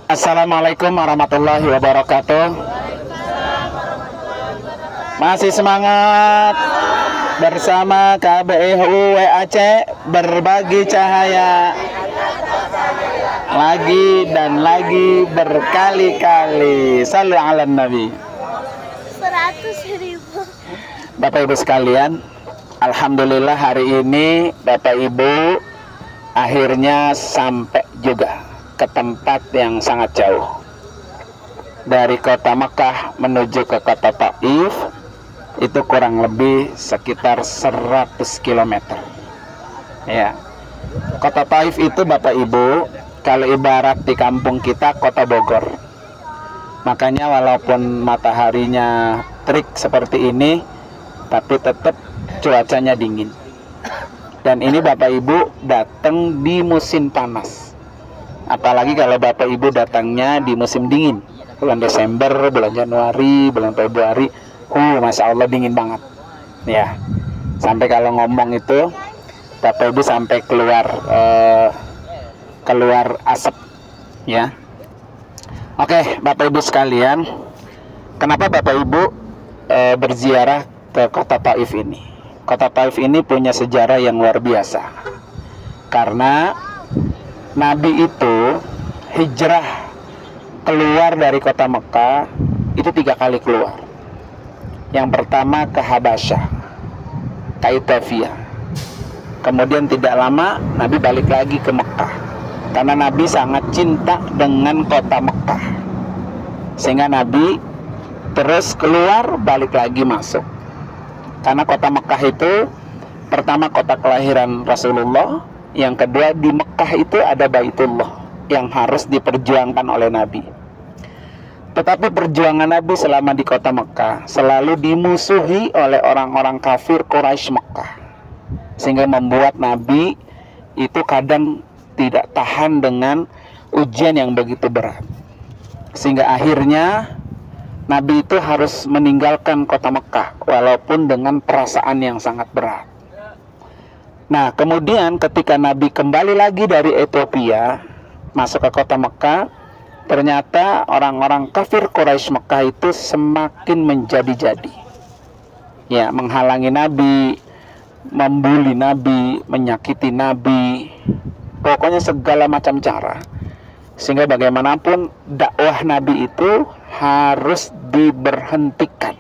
Assalamualaikum warahmatullahi wabarakatuh. Masih semangat bersama KBIHU WAC berbagi cahaya lagi dan lagi berkali-kali. Sallu ala Nabi. 100.000. Bapak Ibu sekalian, alhamdulillah hari ini Bapak Ibu akhirnya sampai juga ke tempat yang sangat jauh. Dari kota Mekah menuju ke kota Taif itu kurang lebih sekitar 100 km. Ya. Kota Taif itu Bapak Ibu, kalau ibarat di kampung kita kota Bogor. Makanya walaupun mataharinya terik seperti ini, tapi tetap cuacanya dingin. Dan ini Bapak Ibu datang di musim panas. Apalagi kalau Bapak Ibu datangnya di musim dingin, bulan Desember, bulan Januari, bulan Februari, Masya Allah dingin banget. Ya, sampai kalau ngomong itu Bapak Ibu sampai keluar asap. Ya, oke Bapak Ibu sekalian, kenapa Bapak Ibu berziarah ke kota Taif ini? Kota Taif ini punya sejarah yang luar biasa. Karena Nabi itu hijrah keluar dari kota Mekah itu 3 kali keluar. Yang pertama ke Habasyah, ke Ethiopia. Kemudian tidak lama Nabi balik lagi ke Mekah. Karena Nabi sangat cinta dengan kota Mekah, sehingga Nabi terus keluar balik lagi masuk. Karena kota Mekah itu pertama kota kelahiran Rasulullah, yang kedua di Mekah itu ada Baitullah yang harus diperjuangkan oleh Nabi. Tetapi perjuangan Nabi selama di kota Mekah selalu dimusuhi oleh orang-orang kafir Quraisy Mekah, sehingga membuat Nabi itu kadang tidak tahan dengan ujian yang begitu berat, sehingga akhirnya Nabi itu harus meninggalkan kota Mekah walaupun dengan perasaan yang sangat berat. Nah, kemudian ketika Nabi kembali lagi dari Ethiopia masuk ke kota Mekah, ternyata orang-orang kafir Quraisy Mekah itu semakin menjadi-jadi. Ya, menghalangi Nabi, membuli Nabi, menyakiti Nabi, pokoknya segala macam cara. Sehingga bagaimanapun dakwah Nabi itu harus diberhentikan,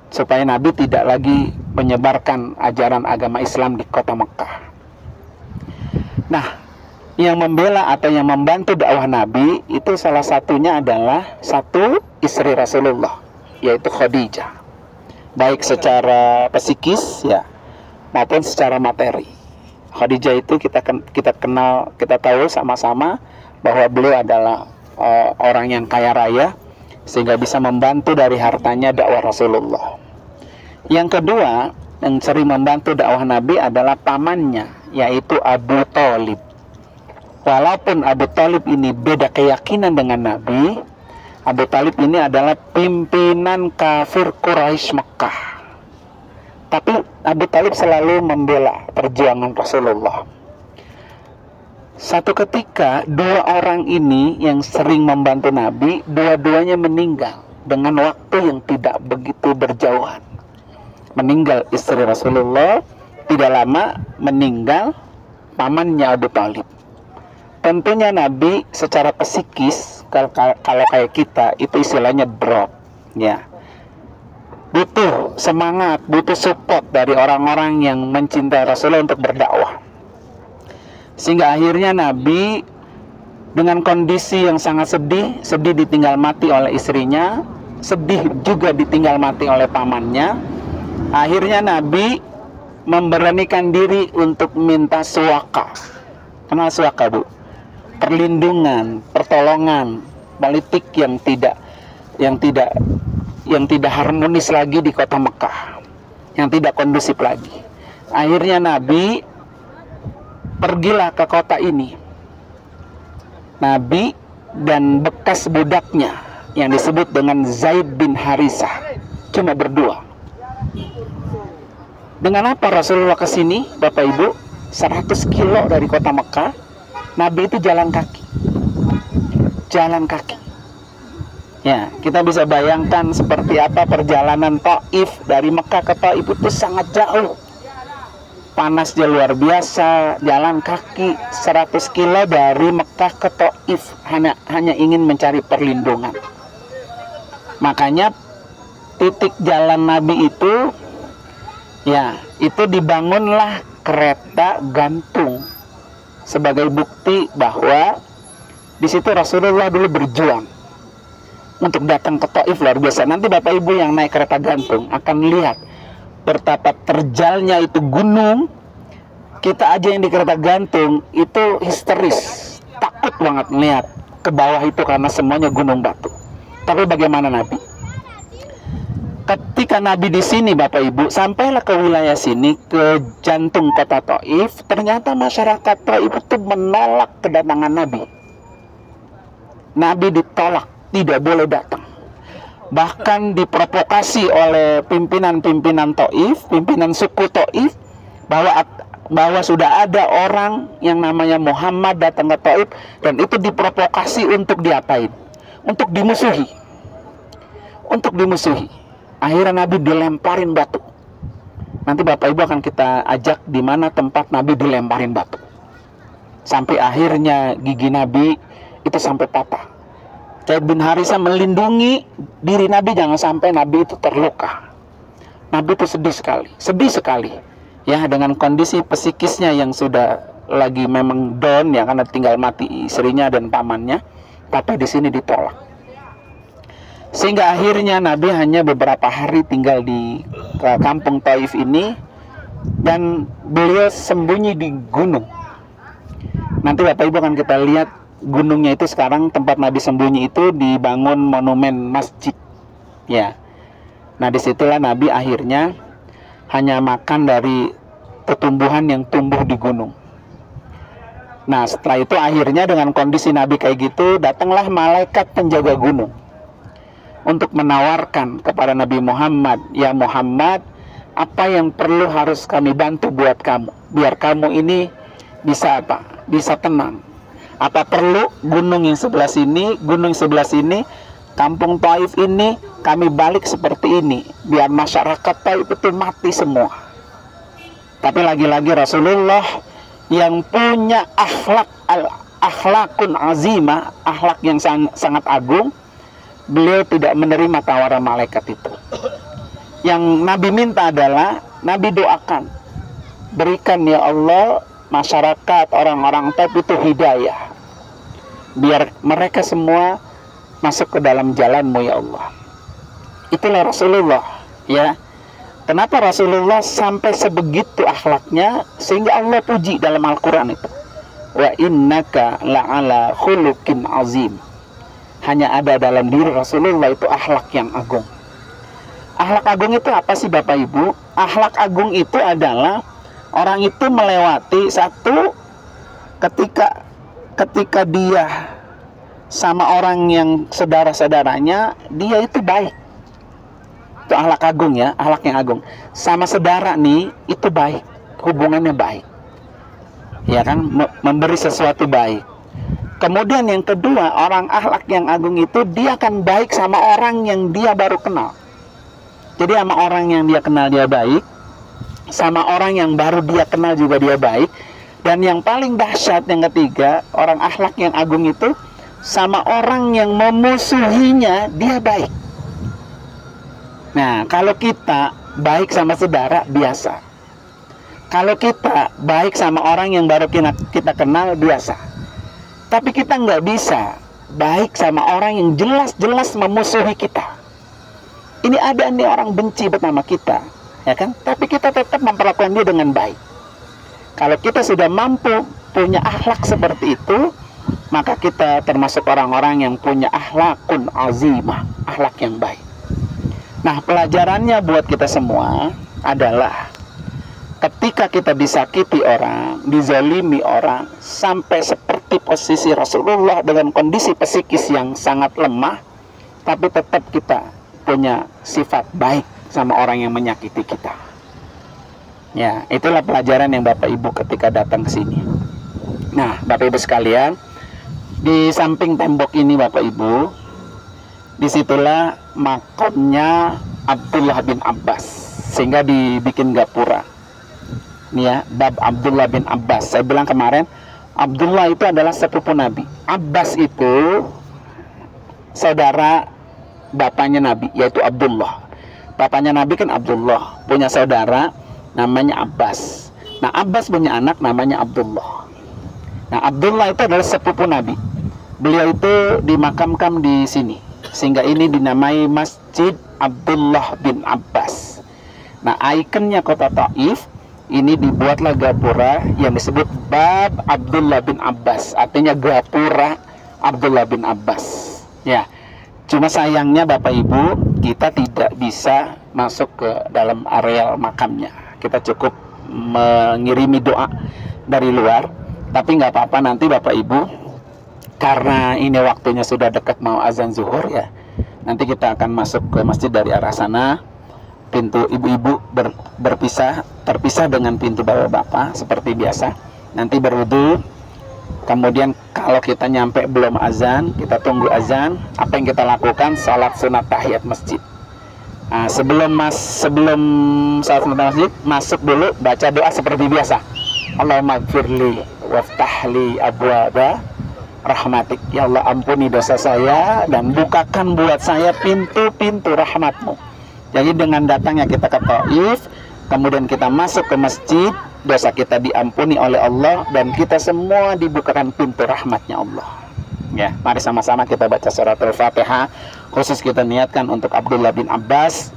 supaya Nabi tidak lagi menyebarkan ajaran agama Islam di kota Mekah. Nah, yang membela atau yang membantu dakwah Nabi itu salah satunya adalah satu istri Rasulullah, yaitu Khadijah. Baik secara psikis ya maupun secara materi. Khadijah itu kita kenal, kita tahu sama-sama bahwa beliau adalah orang yang kaya raya, sehingga bisa membantu dari hartanya dakwah Rasulullah. Yang kedua yang sering membantu dakwah Nabi adalah pamannya, yaitu Abu Thalib. Walaupun Abu Thalib ini beda keyakinan dengan Nabi, Abu Thalib ini adalah pimpinan kafir Quraisy Mekah. Tapi Abu Thalib selalu membela perjuangan Rasulullah. Satu ketika dua orang ini yang sering membantu Nabi, dua-duanya meninggal dengan waktu yang tidak begitu berjauhan. Meninggal istri Rasulullah, tidak lama meninggal pamannya Abu Thalib. Tentunya Nabi secara psikis, kalau kayak kita itu istilahnya drop, ya. Butuh semangat, butuh support dari orang-orang yang mencintai Rasulullah untuk berdakwah. Sehingga akhirnya Nabi dengan kondisi yang sangat sedih ditinggal mati oleh istrinya, sedih juga ditinggal mati oleh pamannya. Akhirnya Nabi memberanikan diri untuk minta suaka. Kenal suaka, Bu? Perlindungan, pertolongan politik yang tidak harmonis lagi di kota Mekah, yang tidak kondusif lagi. Akhirnya Nabi pergilah ke kota ini. Nabi dan bekas budaknya yang disebut dengan Zaid bin Harisah cuma berdua. Dengan apa Rasulullah ke sini, Bapak Ibu? 100 kilo dari kota Mekah, Nabi itu jalan kaki. jalan kaki. Ya, kita bisa bayangkan seperti apa perjalanan Taif dari Mekah ke Taif itu sangat jauh. Panasnya luar biasa, jalan kaki 100 kilo dari Mekah ke Taif hanya ingin mencari perlindungan. Makanya titik jalan Nabi itu, ya, itu dibangunlah kereta gantung sebagai bukti bahwa di situ Rasulullah dulu berjuang untuk datang ke Taif luar biasa. Nanti Bapak Ibu yang naik kereta gantung akan lihat betapa terjalnya itu gunung. Kita aja yang di kereta gantung itu histeris, takut banget melihat ke bawah itu karena semuanya gunung batu. Tapi bagaimana Nabi? Ketika Nabi di sini Bapak Ibu, sampailah ke wilayah sini, ke jantung kota Taif, ternyata masyarakat Taif itu menolak kedatangan Nabi. Nabi ditolak, tidak boleh datang. Bahkan diprovokasi oleh pimpinan-pimpinan Taif, pimpinan suku Taif, bahwa sudah ada orang yang namanya Muhammad datang ke Taif, dan itu diprovokasi untuk diapain? Untuk dimusuhi. Untuk dimusuhi. Akhirnya Nabi dilemparin batu. Nanti Bapak Ibu akan kita ajak di mana tempat Nabi dilemparin batu. Sampai akhirnya gigi Nabi itu sampai patah. Zaid bin Harisah melindungi diri Nabi jangan sampai Nabi itu terluka. Nabi itu sedih sekali ya, dengan kondisi psikisnya yang sudah lagi memang down ya, karena tinggal mati istrinya dan pamannya, tapi di sini ditolak. Sehingga akhirnya Nabi hanya beberapa hari tinggal di kampung Taif ini, dan beliau sembunyi di gunung. Nanti Bapak Ibu akan kita lihat gunungnya itu sekarang tempat Nabi sembunyi itu dibangun monumen masjid ya. Nah disitulah Nabi akhirnya hanya makan dari tumbuhan yang tumbuh di gunung. Nah setelah itu akhirnya dengan kondisi Nabi kayak gitu, datanglah malaikat penjaga gunung untuk menawarkan kepada Nabi Muhammad, ya Muhammad, apa yang perlu harus kami bantu buat kamu biar kamu ini bisa apa? Bisa tenang. Apa perlu gunung yang sebelah sini, gunung sebelah sini, kampung Taif ini kami balik seperti ini biar masyarakat Taif itu mati semua. Tapi lagi-lagi Rasulullah yang punya akhlakun azimah, akhlak yang sangat agung, beliau tidak menerima tawaran malaikat itu. Yang Nabi minta adalah, Nabi doakan, berikan ya Allah masyarakat orang-orang Taif itu hidayah, biar mereka semua masuk ke dalam jalanmu ya Allah. Itulah Rasulullah ya. Kenapa Rasulullah sampai sebegitu akhlaknya sehingga Allah puji dalam Al-Quran itu, wa innaka la'ala khuluqin azim. Hanya ada dalam diri Rasulullah itu akhlak yang agung. Akhlak agung itu apa sih Bapak Ibu? Akhlak agung itu adalah orang itu melewati satu, ketika dia sama orang yang saudara-saudaranya, dia itu baik. Itu akhlak agung ya, akhlak yang agung. Sama saudara nih, itu baik, hubungannya baik. Ya kan, memberi sesuatu baik. Kemudian yang kedua, orang akhlak yang agung itu, dia akan baik sama orang yang dia baru kenal. Jadi sama orang yang dia kenal dia baik, sama orang yang baru dia kenal juga dia baik. Dan yang paling dahsyat yang ketiga, orang akhlak yang agung itu sama orang yang memusuhinya dia baik. Nah, kalau kita baik sama saudara biasa. Kalau kita baik sama orang yang baru kita kenal biasa. Tapi kita nggak bisa baik sama orang yang jelas-jelas memusuhi kita. Ini ada nih orang benci pertama kita, ya kan? Tapi kita tetap memperlakukan dia dengan baik. Kalau kita sudah mampu punya akhlak seperti itu, maka kita termasuk orang-orang yang punya akhlakun azimah, akhlak yang baik. Nah, pelajarannya buat kita semua adalah ketika kita disakiti orang, dizalimi orang, sampai seperti posisi Rasulullah dengan kondisi psikis yang sangat lemah, tapi tetap kita punya sifat baik sama orang yang menyakiti kita. Ya, itulah pelajaran yang Bapak Ibu ketika datang ke sini. Nah, Bapak Ibu sekalian, Di samping tembok ini Bapak Ibu, disitulah makamnya Abdullah bin Abbas, sehingga dibikin gapura. Ini ya, bab Abdullah bin Abbas. Saya bilang kemarin, Abdullah itu adalah sepupu Nabi. Abbas itu saudara bapaknya Nabi, yaitu Abdullah. Bapaknya Nabi kan Abdullah, punya saudara namanya Abbas. Nah, Abbas punya anak namanya Abdullah. Nah, Abdullah itu adalah sepupu Nabi. Beliau itu dimakamkan di sini, sehingga ini dinamai Masjid Abdullah bin Abbas. Nah, ikonnya kota Taif ini dibuatlah gapura yang disebut Bab Abdullah bin Abbas, artinya gapura Abdullah bin Abbas. Ya, cuma sayangnya Bapak Ibu, kita tidak bisa masuk ke dalam areal makamnya. Kita cukup mengirimi doa dari luar. Tapi nggak apa-apa, nanti Bapak Ibu, karena ini waktunya sudah dekat mau azan zuhur ya, nanti kita akan masuk ke masjid dari arah sana. Pintu ibu-ibu terpisah dengan pintu bapak-bapak seperti biasa. Nanti berwudu, kemudian kalau kita nyampe belum azan, kita tunggu azan. Apa yang kita lakukan? Salat sunat tahiyat masjid. Nah, sebelum salat sunat masjid, masuk dulu baca doa seperti biasa. Allahumma gfirli waftahli abwaba rahmatik. Ya Allah, ampuni dosa saya dan bukakan buat saya pintu-pintu rahmatmu. Jadi dengan datangnya kita ke Taif, kemudian kita masuk ke masjid, dosa kita diampuni oleh Allah dan kita semua dibukakan pintu rahmatnya Allah. Ya, mari sama-sama kita baca surat Al-Fatihah. Khusus kita niatkan untuk Abdullah bin Abbas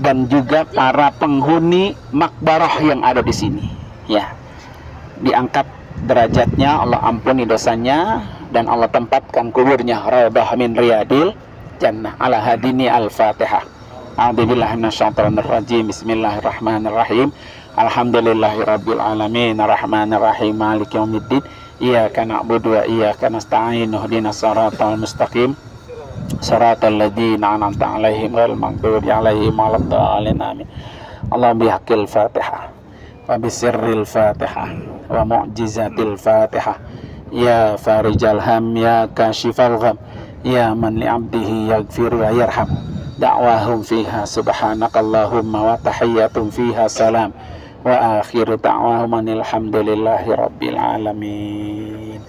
dan juga para penghuni makbarah yang ada di sini. Ya, diangkat derajatnya, Allah ampuni dosanya, dan Allah tempatkan kuburnya raudhah min riyadil jannah. Ala hadini Al-Fatihah. A'udzubillahi minasyaitonir rajim. Bismillahirrahmanirrahim. Alhamdulillahirabbil alamin, arrahmanir rahim, maliki yaumiddin. Iyyaka na'budu wa iyyaka nasta'in. Ihdinas siratal mustaqim. Shiratal ladzina an'amta 'alaihim ghairil maghdubi 'alaihim waladdallin. Amin. Allahumma bihaqqil Fatihah wa bisirril Fatihah wa mu'jizatil Fatihah. Ya farijal ham, ya kashifal gham, ya man li 'abdihi yaghfir wa yarham. Da'wahum fiha subhanakallahumma wa tahiyyatum fiha salam wa akhiru da'wahum alhamdulillahi rabbil alamin.